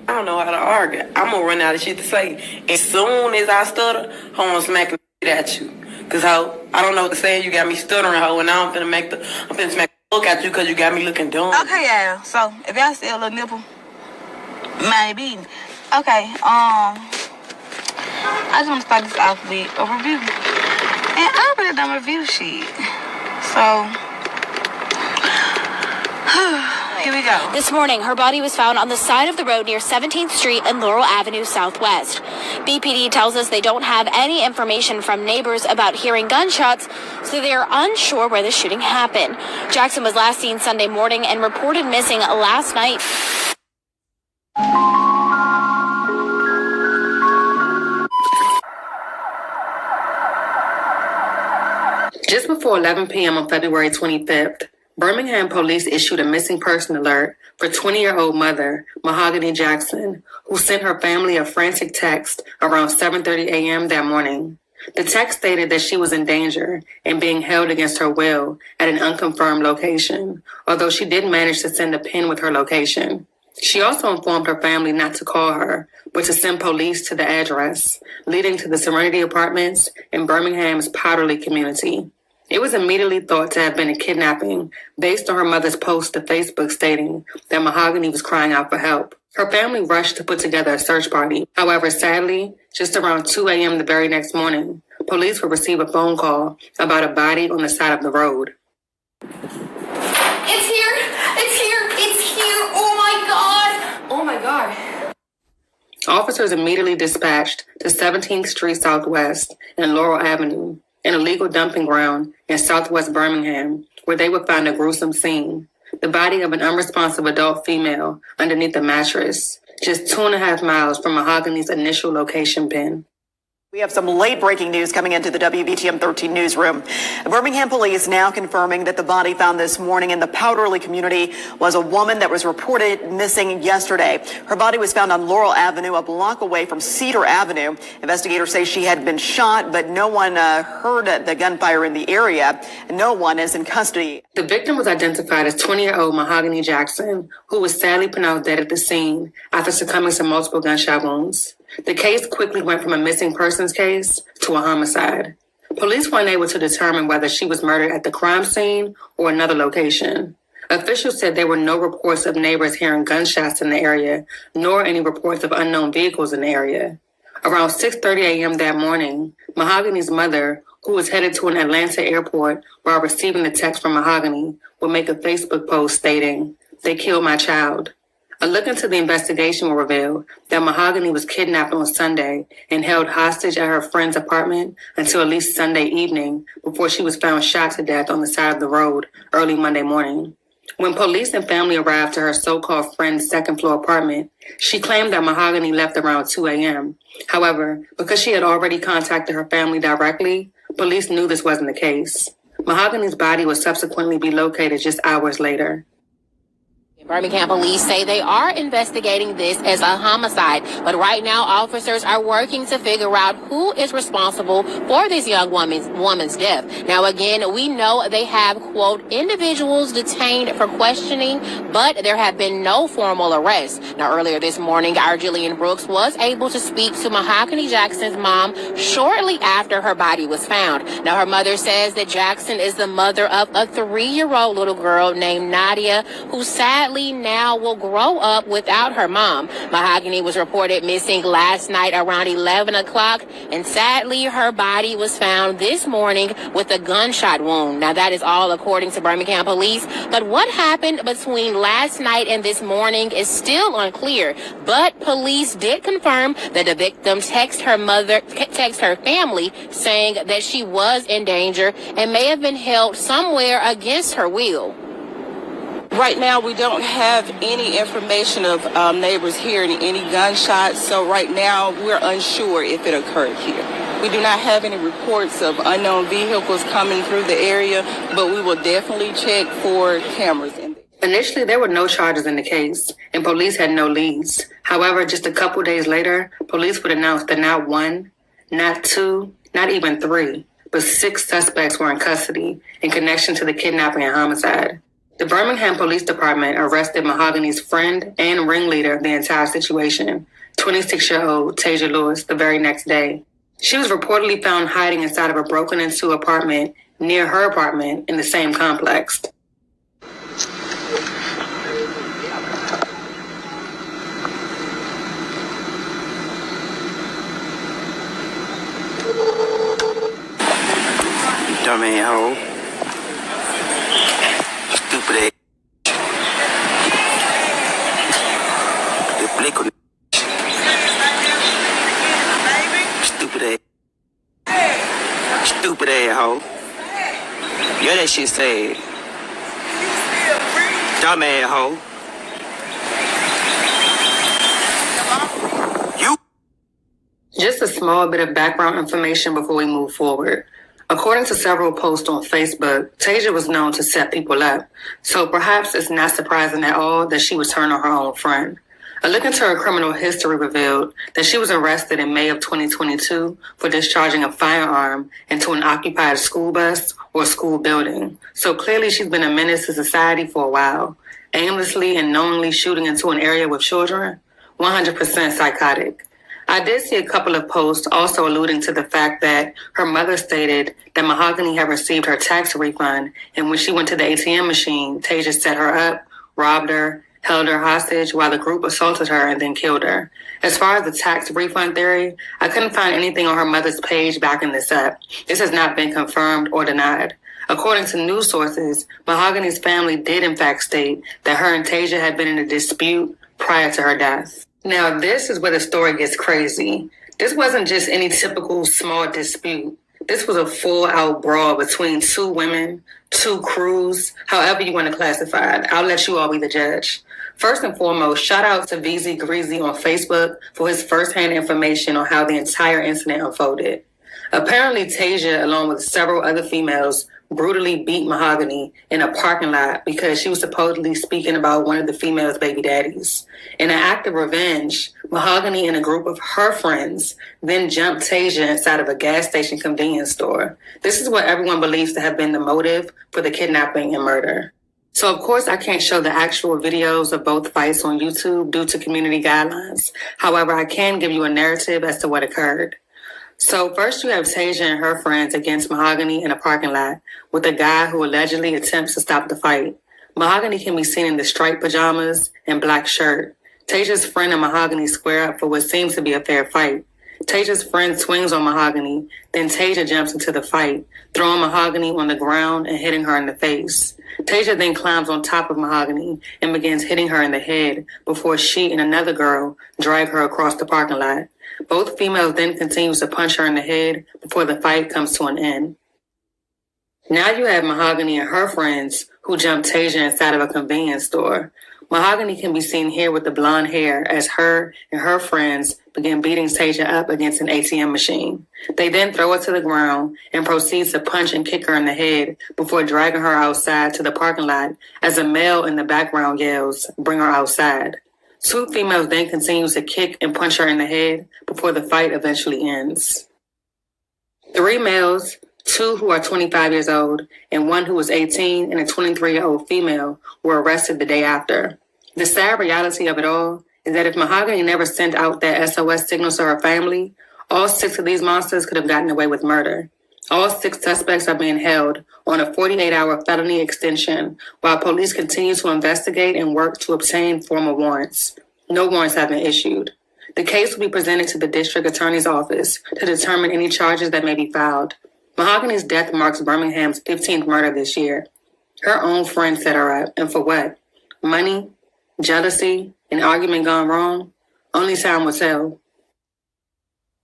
I don't know how to argue. I'm gonna run out of shit to say. As soon as I stutter, I'm gonna smack the shit at you. Cause ho, I don't know what to say. You got me stuttering, ho, and now I'm finna smack the look at you cause you got me looking dumb. Okay, yeah. So if y'all see a little nipple, maybe. Okay, I just want to start this off with a review. And I really don't review shit. So, here we go. This morning, her body was found on the side of the road near 17th Street and Laurel Avenue Southwest. BPD tells us they don't have any information from neighbors about hearing gunshots, so they are unsure where the shooting happened. Jackson was last seen Sunday morning and reported missing last night. Just before 11 p.m. on February 25th, Birmingham police issued a missing person alert for 20-year-old mother, Mahogany Jackson, who sent her family a frantic text around 7:30 a.m. that morning. The text stated that she was in danger and being held against her will at an unconfirmed location, although she did manage to send a pin with her location. She also informed her family not to call her, but to send police to the address, leading to the Serenity Apartments in Birmingham's Powderly community. It was immediately thought to have been a kidnapping based on her mother's post to Facebook stating that Mahogany was crying out for help. Her family rushed to put together a search party. However, sadly, just around 2 a.m. the very next morning, police would receive a phone call about a body on the side of the road. It's here! It's here! It's here! Oh my God! Oh my God. Officers immediately dispatched to 17th Street Southwest and Laurel Avenue, an illegal dumping ground in southwest Birmingham, where they would find a gruesome scene. The body of an unresponsive adult female underneath a mattress, just 2.5 miles from Mahogany's initial location pin. We have some late-breaking news coming into the WBTM 13 newsroom. Birmingham police now confirming that the body found this morning in the Powderly community was a woman that was reported missing yesterday. Her body was found on Laurel Avenue, a block away from Cedar Avenue. Investigators say she had been shot, but no one heard the gunfire in the area. No one is in custody. The victim was identified as 20-year-old Mahogany Jackson, who was sadly pronounced dead at the scene after succumbing to multiple gunshot wounds. The case quickly went from a missing persons case to a homicide. Police weren't able to determine whether she was murdered at the crime scene or another location. Officials said there were no reports of neighbors hearing gunshots in the area, nor any reports of unknown vehicles in the area. Around 6:30 a.m. that morning, Mahogany's mother, who was headed to an Atlanta airport while receiving the text from Mahogany, would make a Facebook post stating, "They killed my child." A look into the investigation will reveal that Mahogany was kidnapped on Sunday and held hostage at her friend's apartment until at least Sunday evening before she was found shot to death on the side of the road early Monday morning. When police and family arrived to her so-called friend's second-floor apartment, she claimed that Mahogany left around 2 a.m. However, because she had already contacted her family directly, police knew this wasn't the case. Mahogany's body would subsequently be located just hours later. Birmingham police say they are investigating this as a homicide, but right now officers are working to figure out who is responsible for this young woman's death. Now, again, we know they have, quote, individuals detained for questioning, but there have been no formal arrests. Now, earlier this morning, our Jillian Brooks was able to speak to Mahogany Jackson's mom shortly after her body was found. Now, her mother says that Jackson is the mother of a 3-year-old little girl named Nadia, who sadly now will grow up without her mom. Mahogany was reported missing last night around 11 o'clock, and sadly her body was found this morning with a gunshot wound. Now, that is all according to Birmingham police, but what happened between last night and this morning is still unclear. But police did confirm that the victim texted her family saying that she was in danger and may have been held somewhere against her will. Right now, we don't have any information of neighbors hearing any gunshots, so right now we're unsure if it occurred here. We do not have any reports of unknown vehicles coming through the area, but we will definitely check for cameras in there. Initially, there were no charges in the case, and police had no leads. However, just a couple days later, police would announce that not 1, not 2, not even 3, but 6 suspects were in custody in connection to the kidnapping and homicide. The Birmingham Police Department arrested Mahogany's friend and ringleader of the entire situation, 26-year-old Tasia Lewis, the very next day. She was reportedly found hiding inside of a broken-into apartment near her apartment in the same complex. Dummy hoe. Stupid ass. The blick on stupid ass. Stupid ass hoe. Yeah, that shit sad. Dumb ass hoe. You. Just a small bit of background information before we move forward. According to several posts on Facebook, Tasia was known to set people up, so perhaps it's not surprising at all that she would turn on her own friend. A look into her criminal history revealed that she was arrested in May of 2022 for discharging a firearm into an occupied school bus or school building. So clearly she's been a menace to society for a while, aimlessly and knowingly shooting into an area with children. 100% psychotic. I did see a couple of posts also alluding to the fact that her mother stated that Mahogany had received her tax refund, and when she went to the ATM machine, Tasia set her up, robbed her, held her hostage while the group assaulted her and then killed her. As far as the tax refund theory, I couldn't find anything on her mother's page backing this up. This has not been confirmed or denied. According to news sources, Mahogany's family did in fact state that her and Tasia had been in a dispute prior to her death. Now, this is where the story gets crazy. This wasn't just any typical small dispute. This was a full-out brawl between two women, two crews, however you want to classify it. I'll let you all be the judge. First and foremost, shout out to VZ Greasy on Facebook for his firsthand information on how the entire incident unfolded. Apparently, Tasia, along with several other females, brutally beat Mahogany in a parking lot because she was supposedly speaking about one of the female's baby daddies. In an act of revenge, Mahogany and a group of her friends then jumped Tasia inside of a gas station convenience store. This is what everyone believes to have been the motive for the kidnapping and murder. So, of course, I can't show the actual videos of both fights on YouTube due to community guidelines. However, I can give you a narrative as to what occurred. So first you have Tasia and her friends against Mahogany in a parking lot with a guy who allegedly attempts to stop the fight. Mahogany can be seen in the striped pajamas and black shirt. Tasia's friend and Mahogany square up for what seems to be a fair fight. Tasia's friend swings on Mahogany, then Tasia jumps into the fight, throwing Mahogany on the ground and hitting her in the face. Tasia then climbs on top of Mahogany and begins hitting her in the head before she and another girl drag her across the parking lot. Both females then continue to punch her in the head before the fight comes to an end. Now you have Mahogany and her friends who jump Tasia inside of a convenience store. Mahogany can be seen here with the blonde hair as her and her friends begin beating Tasia up against an ATM machine. They then throw her to the ground and proceed to punch and kick her in the head before dragging her outside to the parking lot as a male in the background yells, "Bring her outside." Two females then continue to kick and punch her in the head before the fight eventually ends. Three males, two who are 25 years old, and one who was 18 and a 23-year-old female were arrested the day after. The sad reality of it all is that if Mahogany never sent out that SOS signal to her family, all six of these monsters could have gotten away with murder. All six suspects are being held on a 48-hour felony extension while police continue to investigate and work to obtain formal warrants. No warrants have been issued. The case will be presented to the district attorney's office to determine any charges that may be filed. Mahogany's death marks Birmingham's 15th murder this year. Her own friend set her up, and for what? Money, jealousy, an argument gone wrong? Only time will tell.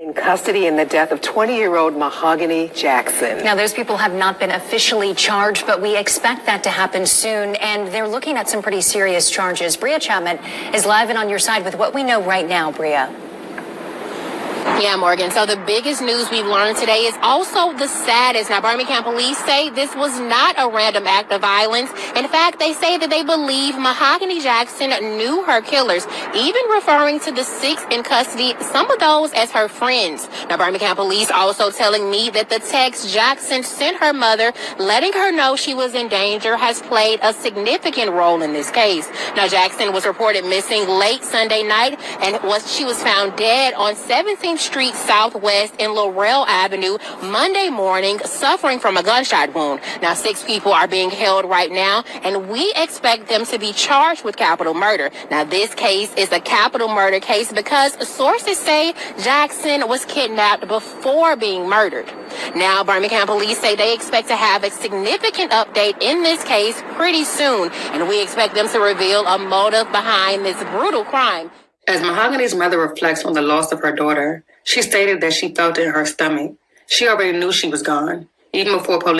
In custody in the death of 20-year-old Mahogany Jackson. Now, those people have not been officially charged, but we expect that to happen soon, and they're looking at some pretty serious charges. Bria Chapman is live and on your side with what we know right now, Bria. Yeah, Morgan. So the biggest news we've learned today is also the saddest. Now, Birmingham police say this was not a random act of violence. In fact, they say that they believe Mahogany Jackson knew her killers, even referring to the 6 in custody, some of those as her friends. Now, Birmingham police also telling me that the text Jackson sent her mother, letting her know she was in danger, has played a significant role in this case. Now, Jackson was reported missing late Sunday night, and she was found dead on 17th Street Southwest in Laurel Avenue Monday morning, suffering from a gunshot wound. Now, 6 people are being held right now, and we expect them to be charged with capital murder. Now, this case is a capital murder case because sources say Jackson was kidnapped before being murdered. Now, Birmingham police say they expect to have a significant update in this case pretty soon, and we expect them to reveal a motive behind this brutal crime. As Mahogany's mother reflects on the loss of her daughter, she stated that she felt it in her stomach. She already knew she was gone, even before police